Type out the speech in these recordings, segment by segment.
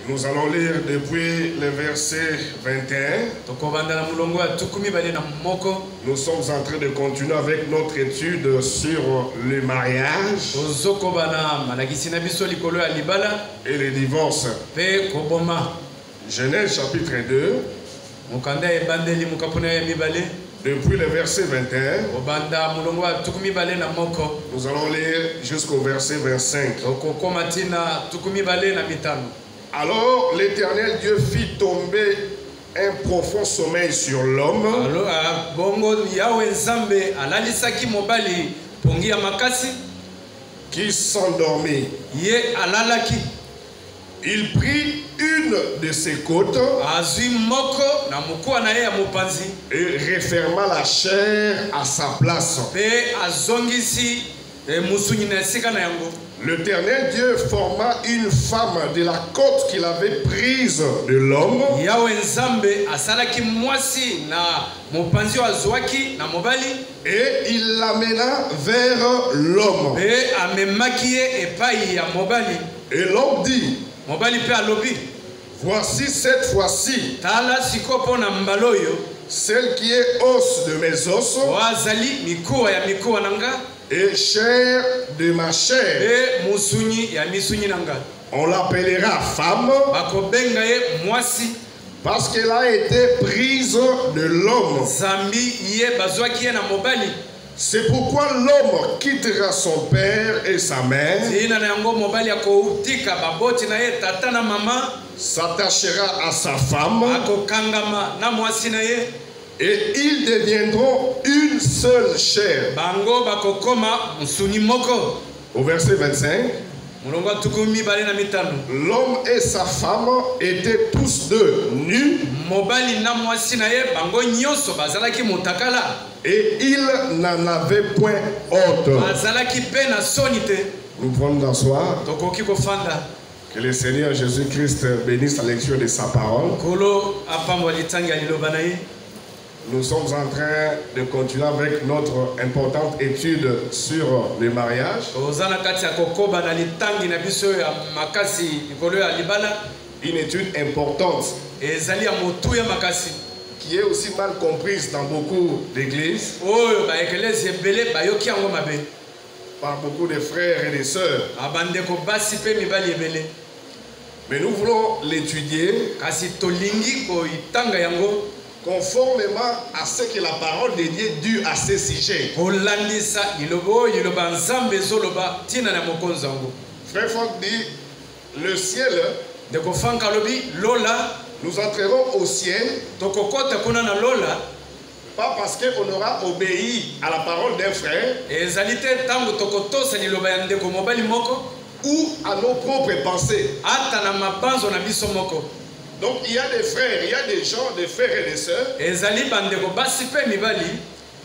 Nous allons lire depuis le verset 21. Nous sommes en train de continuer avec notre étude sur le mariage et le divorce. Genèse chapitre 2. Depuis le verset 21, nous allons lire jusqu'au verset 25. Alors l'Éternel Dieu fit tomber un profond sommeil sur l'homme, qui s'endormit. Il prit une de ses côtes et referma la chair à sa place. L'Éternel Dieu forma une femme de la côte qu'il avait prise de l'homme et il l'amena vers l'homme. Et l'homme dit: voici cette fois-ci celle qui est os de mes os et chair de ma chair. On l'appellera femme parce qu'elle a été prise de l'homme. C'est pourquoi l'homme quittera son père et sa mère, s'attachera à sa femme, et ils deviendront une seule chair. Au verset 25, l'homme et sa femme étaient tous deux nus, et ils n'en avaient point honte. Nous pouvons nous asseoir. Que le Seigneur Jésus-Christ bénisse la lecture de sa parole. Nous sommes en train de continuer avec notre importante étude sur le mariage. Une étude importante qui est aussi mal comprise dans beaucoup d'églises, par beaucoup de frères et de sœurs. Mais nous voulons l'étudier conformément à ce que la parole de Dieu dit à ce sujet. Frère Franck dit: le ciel, nous entrerons au ciel pas parce qu'on aura obéi à la parole d'un frère ou à nos propres pensées. Donc il y a des frères, il y a des gens, des frères et des sœurs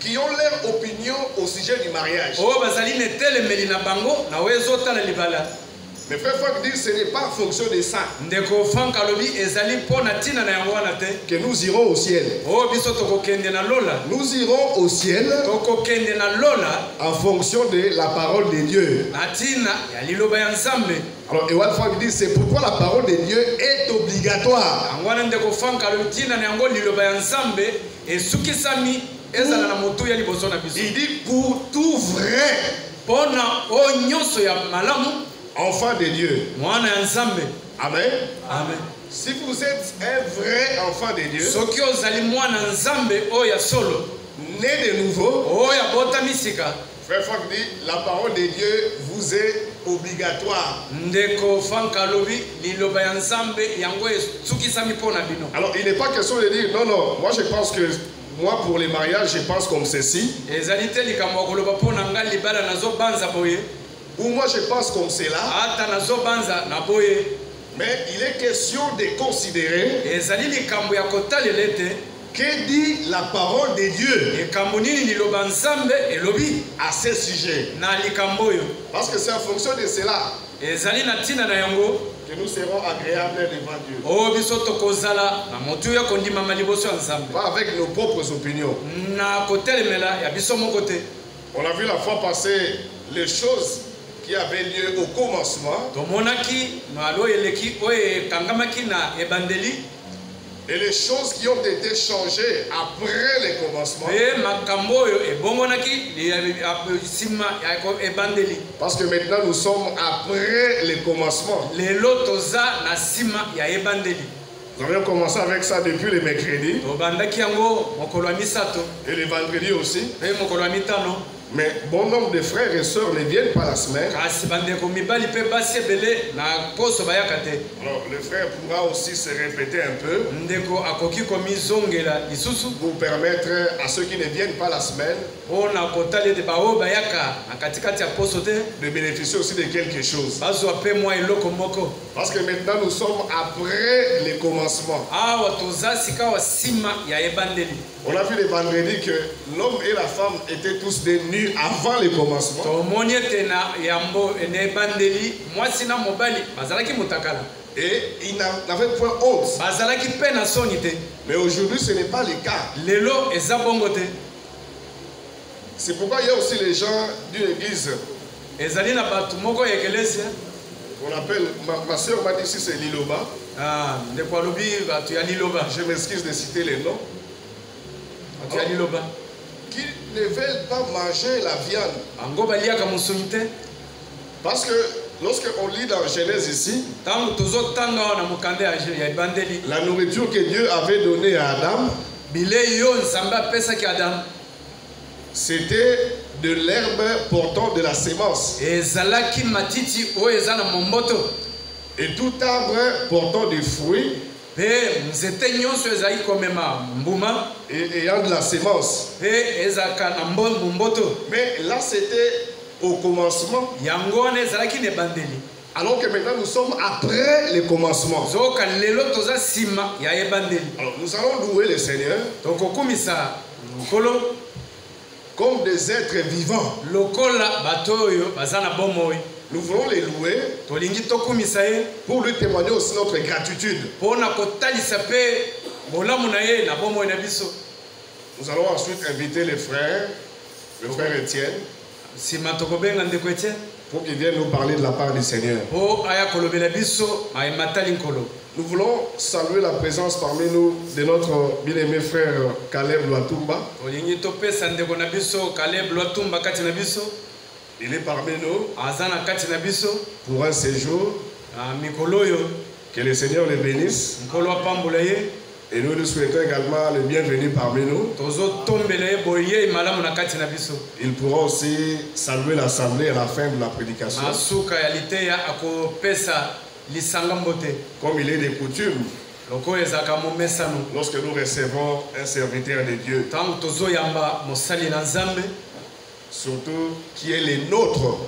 qui ont leur opinion au sujet du mariage. Mais frère Franck dit: ce n'est pas en fonction de ça que nous irons au ciel. Nous irons au ciel en fonction de la parole de Dieu. Alors Ewal Franck dit: c'est pourquoi la parole de Dieu est obligatoire. Il dit pour tout vrai enfant de Dieu. Amen. Si vous êtes un vrai enfant de Dieu, né de nouveau, frère Franck dit: la parole de Dieu vous est obligatoire. Alors il n'est pas question de dire: non, non, moi je pense que moi pour les mariages je pense comme ceci, ou moi je pense comme cela. Mais il est question de considérer que dit la parole de Dieu à ce sujet. Parce que c'est en fonction de cela que nous serons agréables devant Dieu. Pas avec nos propres opinions. On a vu la fois passée les choses qui avait lieu au commencement. Et les choses qui ont été changées après les commencements. Parce que maintenant nous sommes après les commencements. Nous avions commencé avec ça depuis le mercredi. Et le vendredi aussi. Mais bon nombre de frères et sœurs ne viennent pas la semaine. Alors le frère pourra aussi se répéter un peu pour permettre à ceux qui ne viennent pas la semaine de bénéficier aussi de quelque chose. Parce que maintenant nous sommes après les commencements. On a vu le vendredi que l'homme et la femme étaient tous des nus avant le commencement. Et ils n'avaient point honte. Mais aujourd'hui ce n'est pas le cas. C'est pourquoi il y a aussi les gens d'une église. On appelle, ma soeur m'a dit si c'est Liloba. Je m'excuse de citer les noms. Qui ne veulent pas manger la viande. Parce que lorsque on lit dans Genèse ici, la nourriture que Dieu avait donnée à Adam, c'était de l'herbe portant de la sémence. Et tout arbre portant des fruits et ayant de la sémence. Mais là c'était au commencement. Alors que maintenant nous sommes après le commencement. Alors nous allons louer le Seigneur comme des êtres vivants. Nous voulons les louer pour lui témoigner aussi notre gratitude. Nous allons ensuite inviter les frères, le frère Étienne, pour qu'il vienne nous parler de la part du Seigneur. Nous voulons saluer la présence parmi nous de notre bien-aimé frère Caleb Luatumba. Il est parmi nous pour un séjour. Que le Seigneur le bénisse. Et nous lui souhaitons également le bienvenu parmi nous. Il pourra aussi saluer l'assemblée à la fin de la prédication. Comme il est de coutume, lorsque nous recevons un serviteur de Dieu, surtout qui est le nôtre,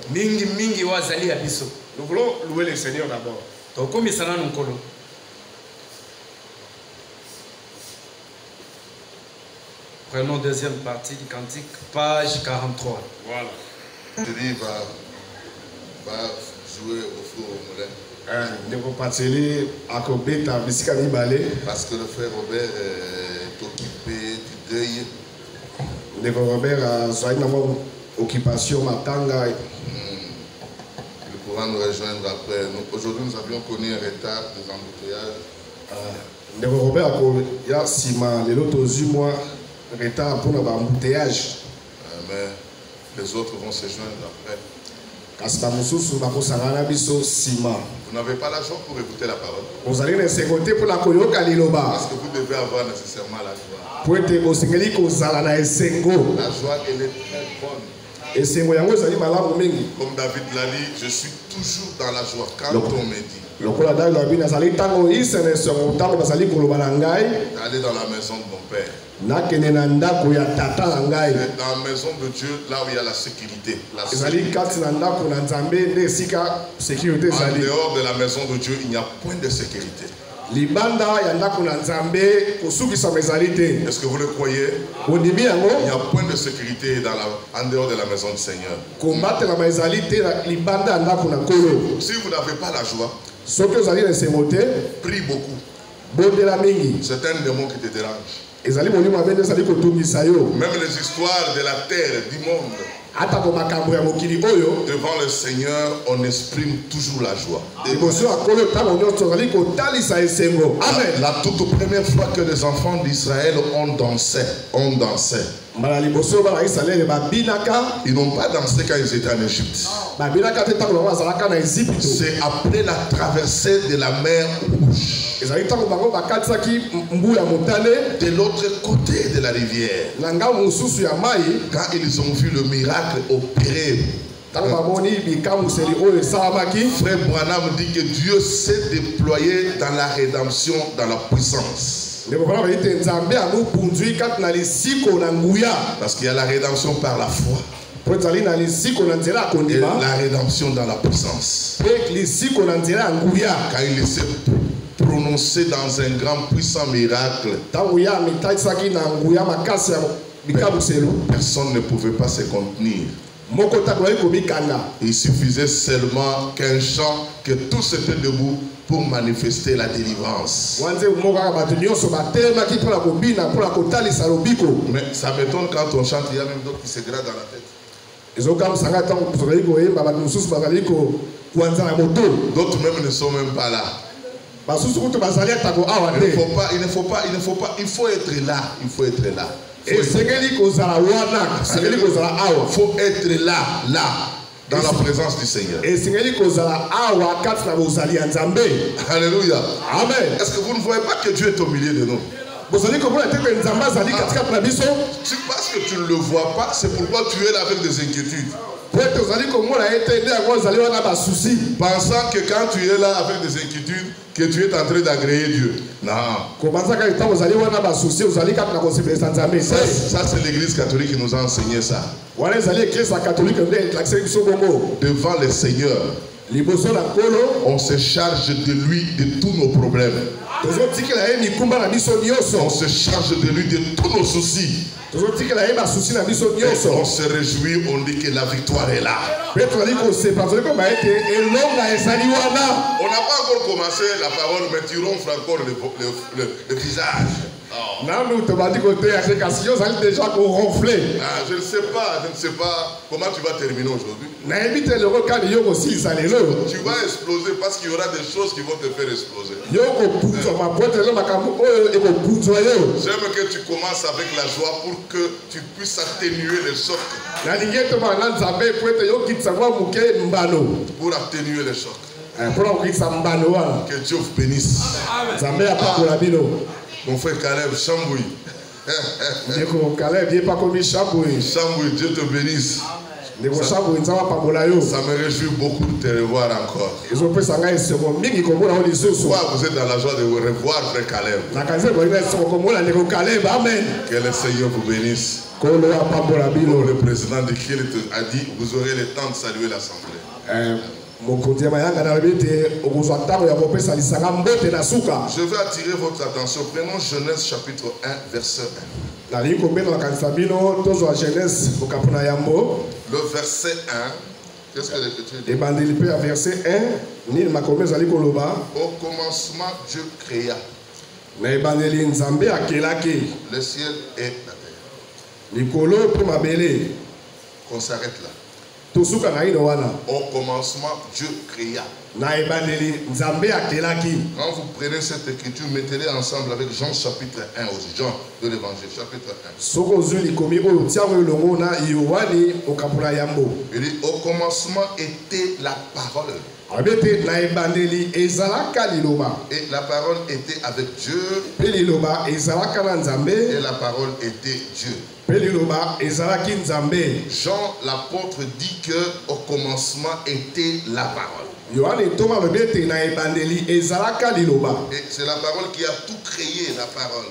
nous voulons louer le Seigneur d'abord. Prenons deuxième partie du cantique, page 43. Voilà. Julie va jouer au four au moulin. Parce que le frère Robert est occupé du deuil. Le frère Robert a une occupation matanga. Il pourra nous rejoindre après. Aujourd'hui, nous avions connu un retard des embouteillages. Le frère Robert a retard pour l'embouteillage. Mais les autres vont se joindre après. Vous n'avez pas la joie pour écouter la parole. Parce que vous devez avoir nécessairement la joie. La joie, elle est très bonne. Comme David l'a dit, je suis toujours dans la joie quand on me dit. Aller dans la maison de mon père. Dans la maison de Dieu, là où il y a la sécurité. En dehors de la maison de Dieu, il n'y a point de sécurité. Est-ce que vous le croyez? Il n'y a point de sécurité en dehors de la maison du Seigneur. Si vous n'avez pas la joie, prie beaucoup. C'est un démon qui te dérange. Même les histoires de la terre, du monde, Devant le Seigneur, on exprime toujours la joie. La toute première fois que les enfants d'Israël ont dansé. Ils n'ont pas dansé quand ils étaient en Égypte. C'est après la traversée de la mer Rouge. De l'autre côté de la rivière. Quand ils ont vu le miracle opéré. Frère Branham dit que Dieu s'est déployé dans la rédemption, dans la puissance. Parce qu'il y a la rédemption par la foi. Et la rédemption dans la puissance. Quand il s'est prononcé dans un grand puissant miracle, personne ne pouvait pas se contenir. Il suffisait seulement qu'un chant, que tous étaient debout pour manifester la délivrance. Mais ça m'étonne quand on chante, il y a même d'autres qui se grattent dans la tête. D'autres même ne sont même pas là. Il faut être là. Il faut être là. Il faut être là, dans la présence du Seigneur. Alléluia. Amen. Est-ce que vous ne voyez pas que Dieu est au milieu de nous? Parce que tu ne le vois pas, c'est pourquoi tu es là avec des inquiétudes. Pensant que quand tu es là avec des inquiétudes, que tu es en train d'agréer Dieu. Non. Ça c'est l'église catholique qui nous a enseigné ça. Devant le Seigneur, on se charge de lui de tous nos problèmes. On se charge de lui de tous nos soucis. Et on se réjouit, on dit que la victoire est là. On n'a pas encore commencé la parole, mais tu ronfles encore le visage. Oh. Je ne sais pas comment tu vas terminer aujourd'hui. Tu vas exploser parce qu'il y aura des choses qui vont te faire exploser. J'aime que tu commences avec la joie pour que tu puisses atténuer les chocs. Pour atténuer les chocs. Que Dieu vous bénisse. Mon frère Caleb, Chambouille. Chambouille, Dieu te bénisse. Ça me réjouit beaucoup de te revoir encore. Vous êtes dans la joie de vous revoir, frère Caleb. Que le Seigneur vous bénisse. Le président de Kiel a dit, vous aurez le temps de saluer l'assemblée. Je vais attirer votre attention. Prenons Genèse chapitre 1, verset 1. Le verset 1. Qu'est-ce que l'Écriture dit? Verset 1. Au commencement, Dieu créa le ciel et la terre. Qu'on s'arrête là. Au commencement, Dieu créa. Quand vous prenez cette écriture, mettez-les ensemble avec Jean chapitre 1 aussi. Jean de l'évangile chapitre 1. Il dit, au commencement était la parole. Et la parole était avec Dieu. Et la parole était Dieu. Jean l'apôtre dit que au commencement était la parole. Et c'est la parole qui a tout créé, la parole.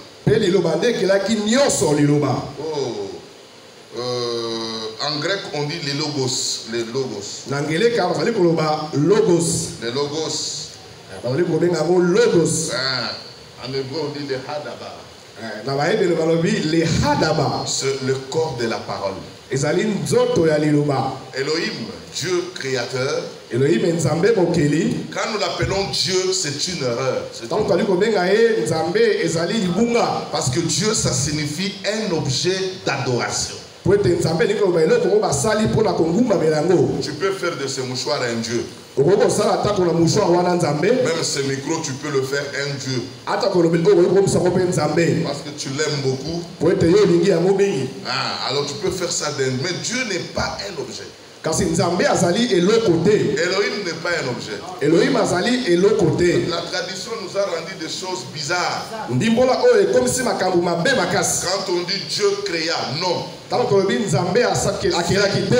En grec on dit les logos. Les logos. En hébreu on dit les hadaba. C'est le corps de la parole. Elohim, Dieu créateur. Quand nous l'appelons Dieu, c'est une erreur. Parce que Dieu, ça signifie un objet d'adoration. Tu peux faire de ce mouchoir un Dieu. Même ce micro, tu peux le faire un Dieu. Parce que tu l'aimes beaucoup. Alors tu peux faire ça d'un. Mais Dieu n'est pas un objet. Elohim n'est pas un objet. La tradition nous a rendu des choses bizarres. Quand on dit Dieu créa, non.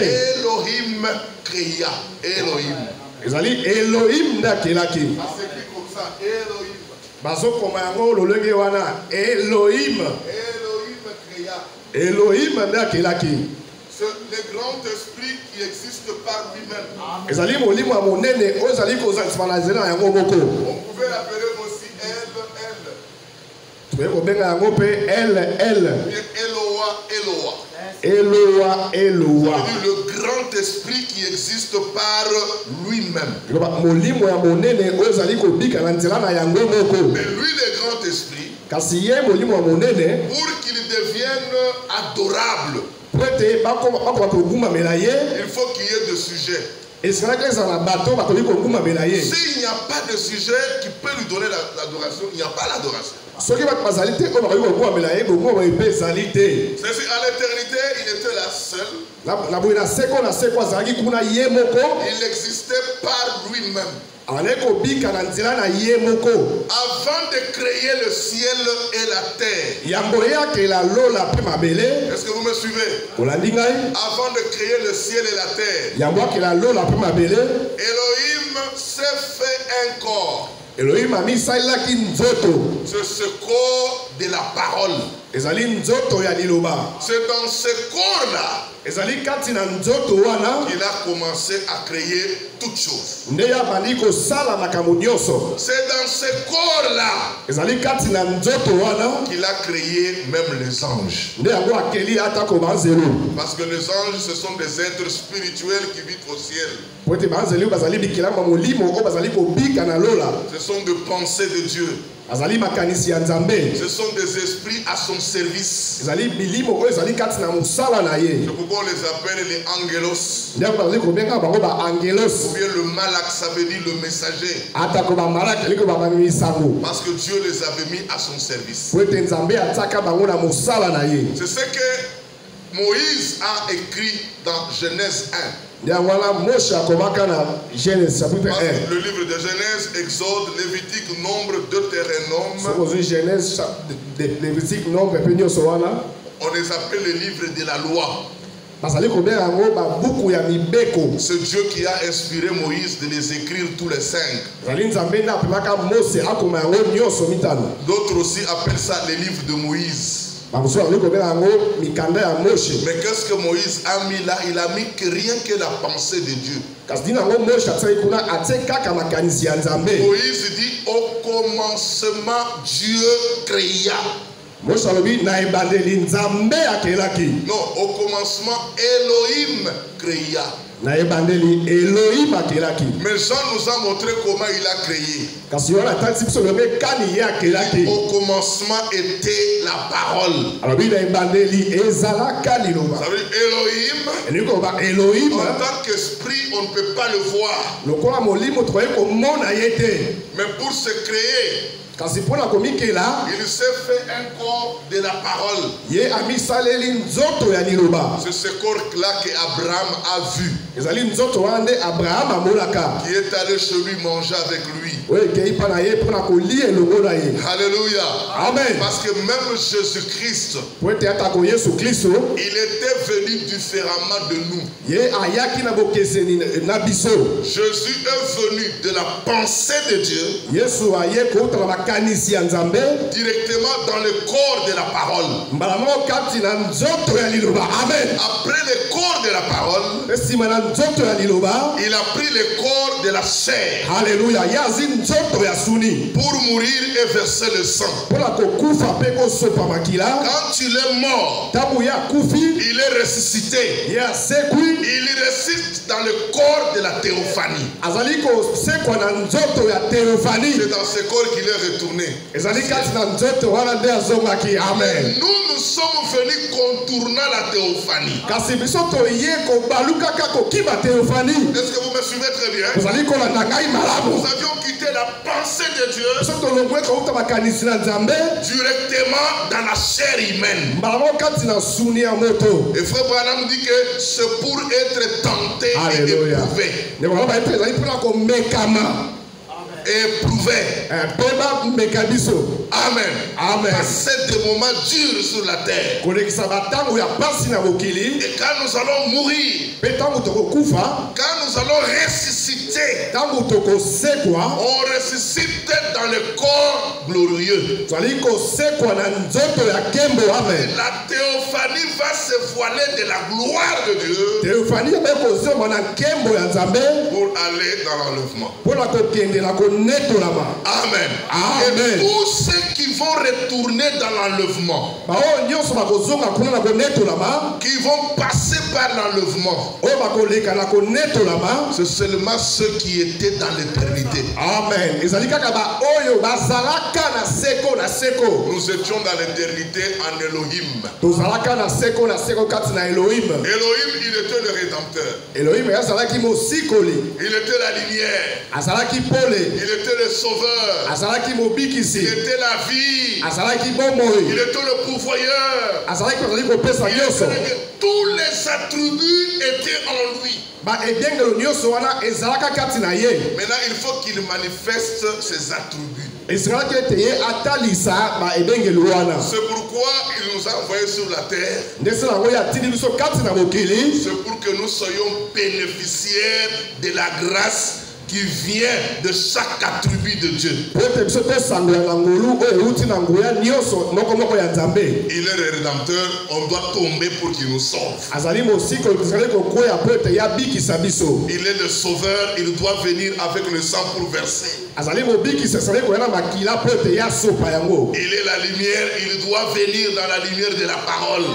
Elohim créa. Elohim. Elohim n'a qu'il a qui. C'est comme ça. Elohim. Elohim n'a qu'il a qui. C'est le grand esprit qui existe par lui-même. On pouvait l'appeler aussi El. Eloa. Le grand esprit qui existe par lui-même. Mais lui, le grand esprit, pour qu'il devienne adorable, il faut qu'il y ait de sujets. S'il n'y a pas de sujet qui peut lui donner l'adoration, il n'y a pas l'adoration. C'est-à-dire, à l'éternité, il était là seul. Il existait par lui-même. Avant de créer le ciel et la terre. Est-ce que vous me suivez? Avant de créer le ciel et la terre, Elohim s'est fait un corps. C'est ce corps de la parole. C'est dans ce corps-là qu'il a commencé à créer toutes choses. C'est dans ce corps-là qu'il a créé même les anges. Parce que les anges, ce sont des êtres spirituels qui vivent au ciel. Ce sont des pensées de Dieu. Ce sont des esprits à son service. C'est pourquoi on les appelle les angelos. Ou bien le malak, ça veut dire le messager. Parce que Dieu les avait mis à son service. C'est ce que Moïse a écrit dans Genèse 1. Le livre de Genèse, Exode, Lévitique, Nombre, Deutéronome. On les appelle les livres de la loi. C'est Dieu qui a inspiré Moïse de les écrire tous les 5. D'autres aussi appellent ça les livres de Moïse. Mais qu'est-ce que Moïse a mis là? Il a mis que rien que la pensée de Dieu. Moïse dit au commencement Dieu créa. Non, au commencement Elohim créa. Mais Jean nous a montré comment il a créé. Au commencement était la parole. Ça veut dire Elohim, en tant qu'esprit, on ne peut pas le voir. Mais pour se créer, il s'est fait un corps de la parole. C'est ce corps-là qu'Abraham a vu. Qui est allé chez lui manger avec lui. Alléluia. Amen. Parce que même Jésus-Christ, il était venu différemment de nous. Jésus est venu de la pensée de Dieu directement dans le corps de la parole. Après le corps de la parole, il a pris le corps de la chair. Alléluia. pour mourir et verser le sang. Quand il est mort, il est ressuscité. Il ressuscite dans le corps de la théophanie. C'est dans ce corps qu'il est retourné. Amen. Nous sommes venus contournant la théophanie. Est-ce que vous me suivez très bien? Nous avions quitté la pensée de Dieu directement dans la chair humaine. Et Frère Branham dit que c'est pour être tenté et éprouvé. Éprouvé. Amen. Amen. C'est des moments durs sur la terre. Et quand nous allons mourir, quand nous allons ressusciter, on ressuscite dans le corps glorieux. La théophanie va se voiler de la gloire de Dieu pour aller dans l'enlèvement. Amen. Amen. Et tous ceux qui vont retourner dans l'enlèvement, qui vont passer par l'enlèvement, c'est seulement ceux qui étaient dans l'éternité. Amen. Nous étions dans l'éternité en Elohim. Elohim, il était le rédempteur. Il était la lumière. Il était le sauveur. Il était la vie. Il était le pourvoyeur. Tous les attributs étaient en lui. Maintenant, il faut qu'il manifeste ses attributs. C'est pourquoi il nous a envoyés sur la terre. C'est pour que nous soyons bénéficiaires de la grâce qui vient de chaque attribut de Dieu. Il est le rédempteur, on doit tomber pour qu'il nous sauve. Il est le sauveur, il doit venir avec le sang pour verser. Il est la lumière, il doit venir dans la lumière de la parole.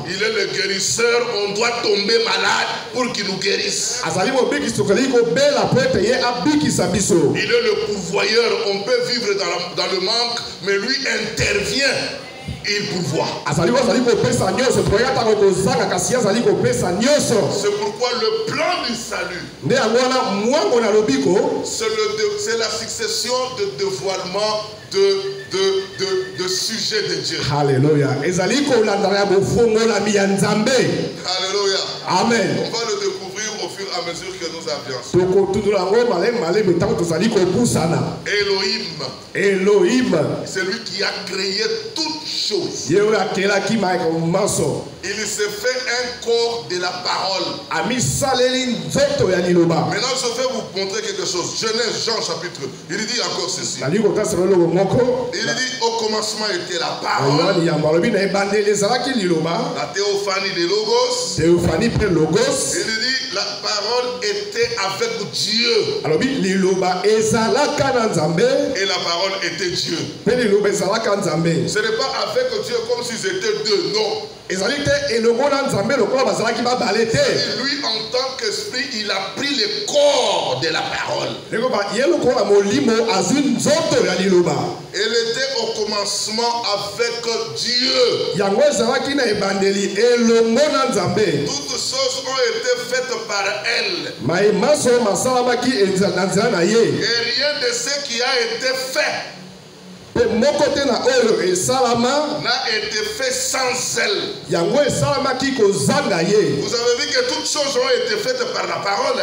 Il est le guérisseur, on doit tomber malade pour qu'il nous guérisse. Il est le pourvoyeur, on peut vivre dans le manque, mais lui intervient. Il pourvoit. C'est pourquoi le plan du salut, c'est la succession de dévoilement de sujets de Dieu. Alléluia. Alléluia. Amen. On va le découvrir au fur et à mesure que nous avançons. Elohim, c'est lui qui a créé toutes choses. Il s'est fait un corps de la parole. Maintenant, je vais vous montrer quelque chose. Genèse, Jean chapitre. Il dit encore ceci. Il dit, au commencement était la parole. La théophanie des logos. Il dit, la parole était avec Dieu. Et la parole était Dieu. Ce n'est pas avec Dieu comme s'ils étaient deux, non. Lui, en tant qu'esprit, il a pris le corps de la parole. Il était au commencement avec Dieu. Toutes choses ont été faites par elle. Et rien de ce qui a été fait n'a été fait sans elle. Vous avez vu que toutes choses ont été faites par la parole.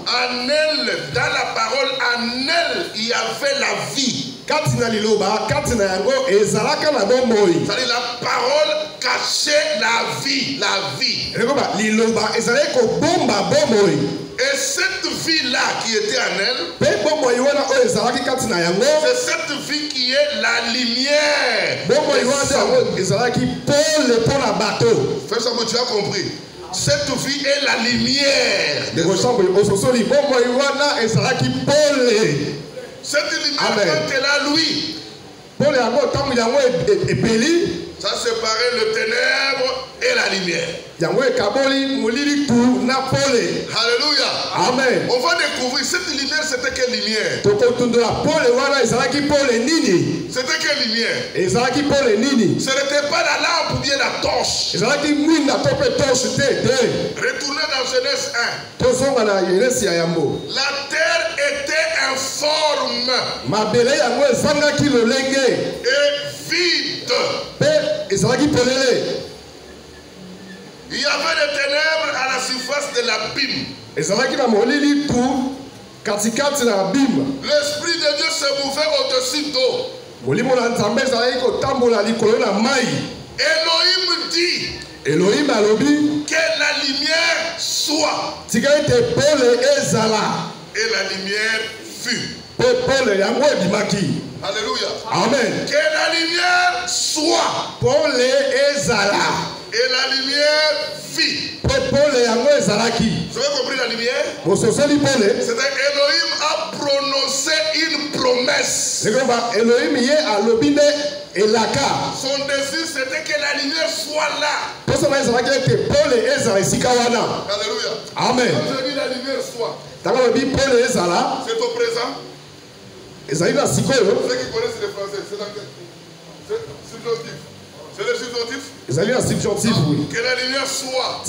En elle, dans la parole, en elle, il y avait la vie. C'est-à-dire la parole cachait la vie. Et cette vie-là qui était en elle, c'est cette vie qui est la lumière. Frère Samuel, tu as compris. Cette vie est la lumière. Cette lumière, quand elle a lui, ça séparait le ténèbre et la lumière. Alléluia. Amen. On va découvrir cette lumière, c'était quelle lumière? C'était quelle lumière? Ce n'était pas la lampe ou bien la torche. Retournez dans Genèse 1. La terre était informe et vide. Il y avait des ténèbres à la surface de l'abîme. L'Esprit de Dieu se mouvait au-dessus d'eau. Elohim dit que la lumière soit. Et la lumière fut. Alléluia. Amen. Que la lumière soit. Et la lumière fit. Vous avez compris la lumière? C'était Elohim a prononcé une promesse. Son désir c'était que la lumière soit là. Alléluia. Amen. Quand je dis la lumière soit, c'est au présent. Ceux qui connaissent les Français, c'est dans quel subjonctif? C'est le subjonctif? Que la lumière soit.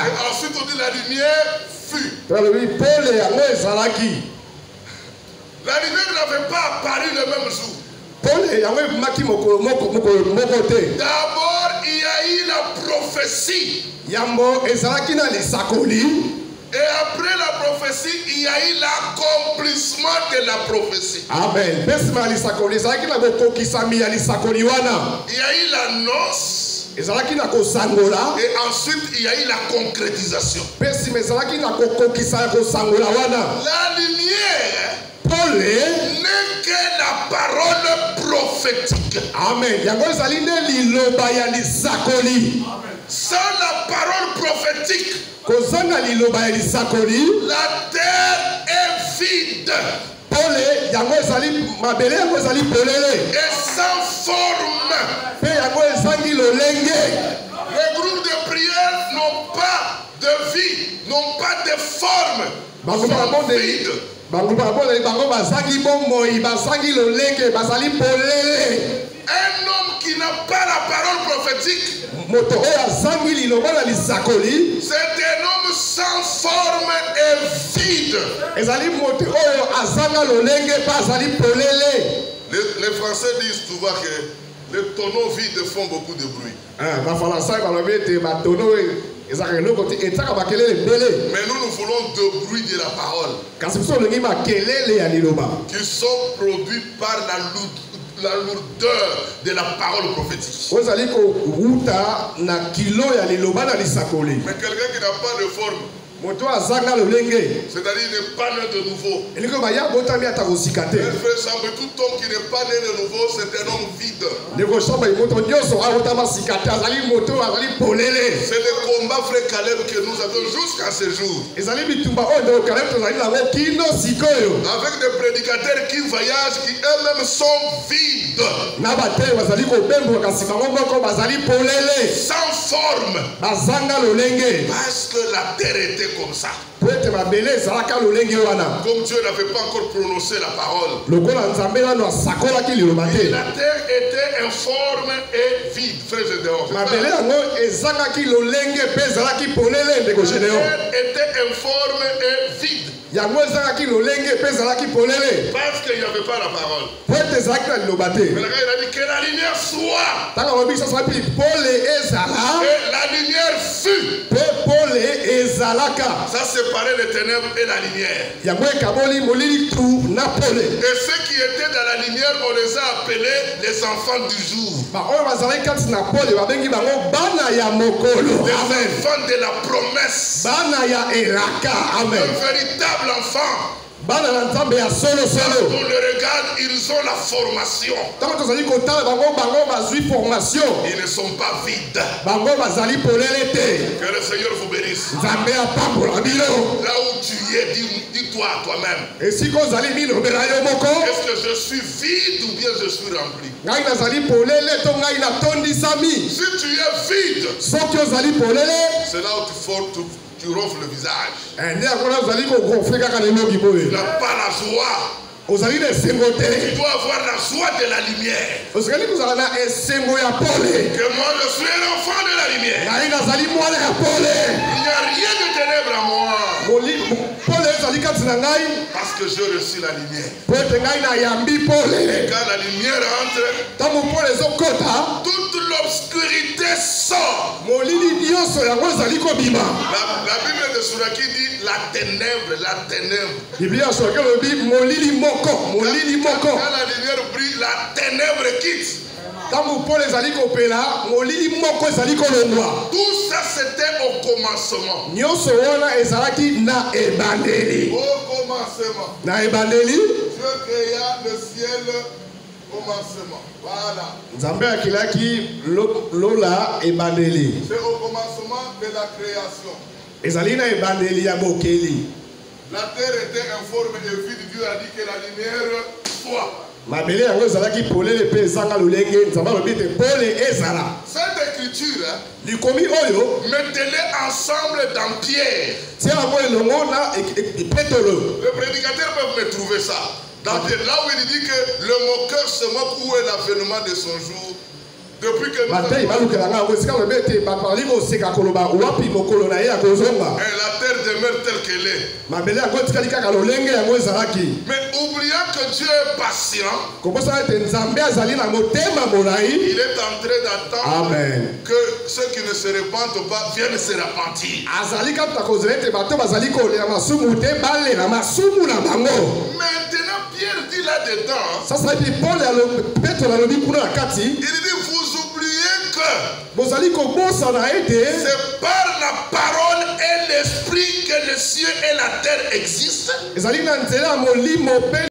Et ensuite on dit la lumière fut. La lumière n'avait pas apparu le même jour. D'abord il y a eu la prophétie. Et après la prophétie, il y a eu l'accomplissement de la prophétie. Amen. Il y a eu l'annonce. Et ensuite, il y a eu la concrétisation. La lumière n'est que la parole prophétique. Amen. Sans la parole prophétique, la terre est vide et sans forme. Les groupes de prière n'ont pas de vie, n'ont pas de forme, sont vides. Un homme qui n'a pas la parole prophétique, c'est un homme sans forme et vide. Les Français disent souvent que les tonneaux vides font beaucoup de bruit. Mais nous voulons de bruit de la parole qui sont produits par la lourdeur de la parole prophétique. Mais quelqu'un qui n'a pas de forme, c'est-à-dire il n'est pas né de nouveau. Frère, tout homme qui n'est pas né de nouveau, c'est un homme vide. C'est le combat, frère Caleb, que nous avons jusqu'à ce jour. Avec des prédicateurs qui voyagent, qui eux-mêmes sont vides. Sans forme. Parce que la terre était comme ça. Comme Dieu n'avait pas encore prononcé la parole. Et la terre était informe et vide. Frère Gédéon. La terre était informe et vide. Parce qu'il n'y avait pas la parole. Mais il a dit que la lumière soit. Et la lumière fut. Ça séparait les ténèbres et la lumière. Et ceux qui étaient dans la lumière, on les a appelés les enfants du jour. Les enfants de la promesse. Un véritable enfant Quand on le regarde, ils ont la formation. Ils ne sont pas vides. Que le Seigneur vous bénisse. Là où tu es, dis-toi toi-même. Est-ce que je suis vide ou bien je suis rempli? Si tu es vide, c'est là où tu ronfles le visage. Tu n'as pas la joie. Tu dois avoir la joie de la lumière. Que moi je suis l'enfant de la lumière. Il n'y a rien de ténèbres en moi. Parce que je reçus la lumière. Et quand la lumière entre, toute l'obscurité sort. La Bible de Suraki dit la ténèbre, la ténèbre. Quand la lumière brille, la ténèbre quitte. Tout ça c'était au commencement. Au commencement. Dieu créa le ciel au commencement. Voilà. C'est au commencement de la création. La terre était informe et vide. Dieu a dit que la lumière soit. Cette écriture, mettez-les ensemble dans Pierre. Le prédicateur peut me trouver ça. Dans Pierre, là où il dit que le moqueur se moque, où est l'avènement de son jour. Depuis que la terre demeure telle qu'elle est. Mais oubliant que Dieu est patient, il est en train d'attendre que ceux qui ne se répandent pas viennent se repentir. Maintenant, Pierre dit là-dedans, il dit vous oubliez que c'est par la parole et l'esprit que les cieux et la terre existent.